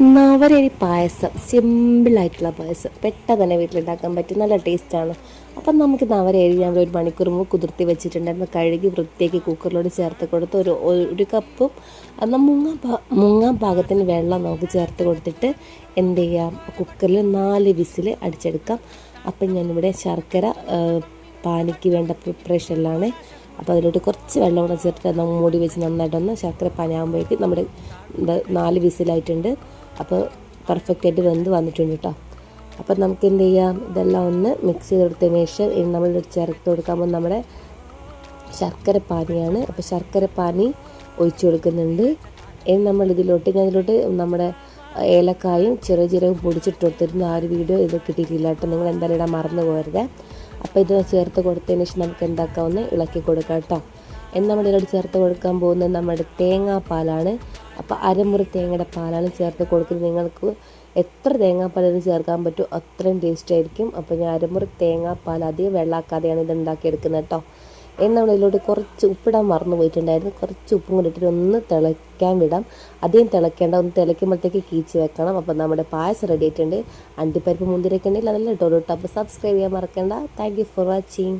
നവരരി പായസം സിമ്പിളായിട്ടുള്ള പായസം പെട്ടെന്ന് തന്നെ വീട്ടിലുണ്ടാക്കാൻ പറ്റും, നല്ല ടേസ്റ്റാണ്. അപ്പം നമുക്ക് നവരരി ഞാൻ ഒരു മണിക്കൂർ മുമ്പ് കുതിർത്തി വെച്ചിട്ടുണ്ടായിരുന്നു. കഴുകി വൃത്തിയാക്കി കുക്കറിലോട് ചേർത്ത് കൊടുത്ത് ഒരു കപ്പും എന്നാൽ മുങ്ങാൻ പാകത്തിന് വെള്ളം നമുക്ക് ചേർത്ത് കൊടുത്തിട്ട് എന്ത് ചെയ്യാം, കുക്കറിൽ 4 വിസിൽ അടിച്ചെടുക്കാം. അപ്പം ഞാനിവിടെ ശർക്കര പാനിക്ക് വേണ്ട പ്രിപ്പറേഷനിലാണ്. അപ്പോൾ അതിലോട്ട് കുറച്ച് വെള്ളം കൂടെ ചേർത്തിട്ട് നമ്മൾ മൂടി വെച്ച് നന്നായിട്ടൊന്ന് ശർക്കര പാനാകുമ്പോഴേക്ക് നമ്മുടെ 4 വിസിലായിട്ടുണ്ട്. അപ്പോൾ പെർഫെക്റ്റായിട്ട് വെന്ത് വന്നിട്ടുണ്ട് കേട്ടോ. അപ്പോൾ നമുക്ക് എന്ത് ചെയ്യാം, ഇതെല്ലാം ഒന്ന് മിക്സ് ചെയ്തെടുത്തതിന് ശേഷം ഇനി നമ്മൾ ചേർത്ത് കൊടുക്കുമ്പോൾ നമ്മുടെ ശർക്കര പാനിയാണ്. അപ്പോൾ ശർക്കര പാനി ഒഴിച്ചു കൊടുക്കുന്നുണ്ട്. ഇനി ഞാനിതിലോട്ട് നമ്മുടെ ഏലക്കായും ചെറിയ ജീരകവും പൊടിച്ചിട്ട് കൊടുത്തിരുന്നു. ആ ഒരു വീഡിയോ ഇത് കിട്ടിയിട്ടില്ല കേട്ടോ, നിങ്ങൾ എന്തായാലും ഇടാൻ മറന്നു പോകരുത്. അപ്പോൾ ഇത് ചേർത്ത് കൊടുത്തതിന് ശേഷം നമുക്ക് എന്താക്കാമെന്ന് ഇളക്കി കൊടുക്കാം കേട്ടോ. എന്ന് നമ്മളിതിലോട്ട് ചേർത്ത് കൊടുക്കാൻ പോകുന്നത് നമ്മുടെ തേങ്ങാപ്പാലാണ്. അപ്പോൾ അരമുറി തേങ്ങയുടെ പാലാണ് ചേർത്ത് കൊടുക്കുന്നത്. നിങ്ങൾക്ക് എത്ര തേങ്ങാപ്പാലും ചേർക്കാൻ പറ്റും അത്രയും ടേസ്റ്റ് ആയിരിക്കും. അപ്പോൾ ഞാൻ അരമുറി തേങ്ങാപ്പാൽ അധികം വെള്ളാക്കാതെയാണ് ഇത് ഉണ്ടാക്കിയെടുക്കുന്നത് കേട്ടോ. എന്ന് നമ്മളിതിലോട്ട് കുറച്ച് ഉപ്പിടാൻ മറന്നു പോയിട്ടുണ്ടായിരുന്നു. കുറച്ച് ഉപ്പും കൂടി ഇട്ടിട്ട് ഒന്ന് തിളയ്ക്കാൻ വിടാം. അധികം തിളയ്ക്കേണ്ട, ഒന്ന് തിളയ്ക്കുമ്പോഴത്തേക്ക് കീച്ച് വെക്കണം. അപ്പോൾ നമ്മുടെ പായസം റെഡി ആയിട്ടുണ്ട്. അണ്ടിപ്പരിപ്പ് മുന്തിരിയൊക്കെ ഉണ്ടെങ്കിൽ അതെല്ലാം ഇട്ടോളൂ കേട്ടോ. അപ്പോൾ സബ്സ്ക്രൈബ് ചെയ്യാൻ മറക്കണ്ട. Thank you for watching.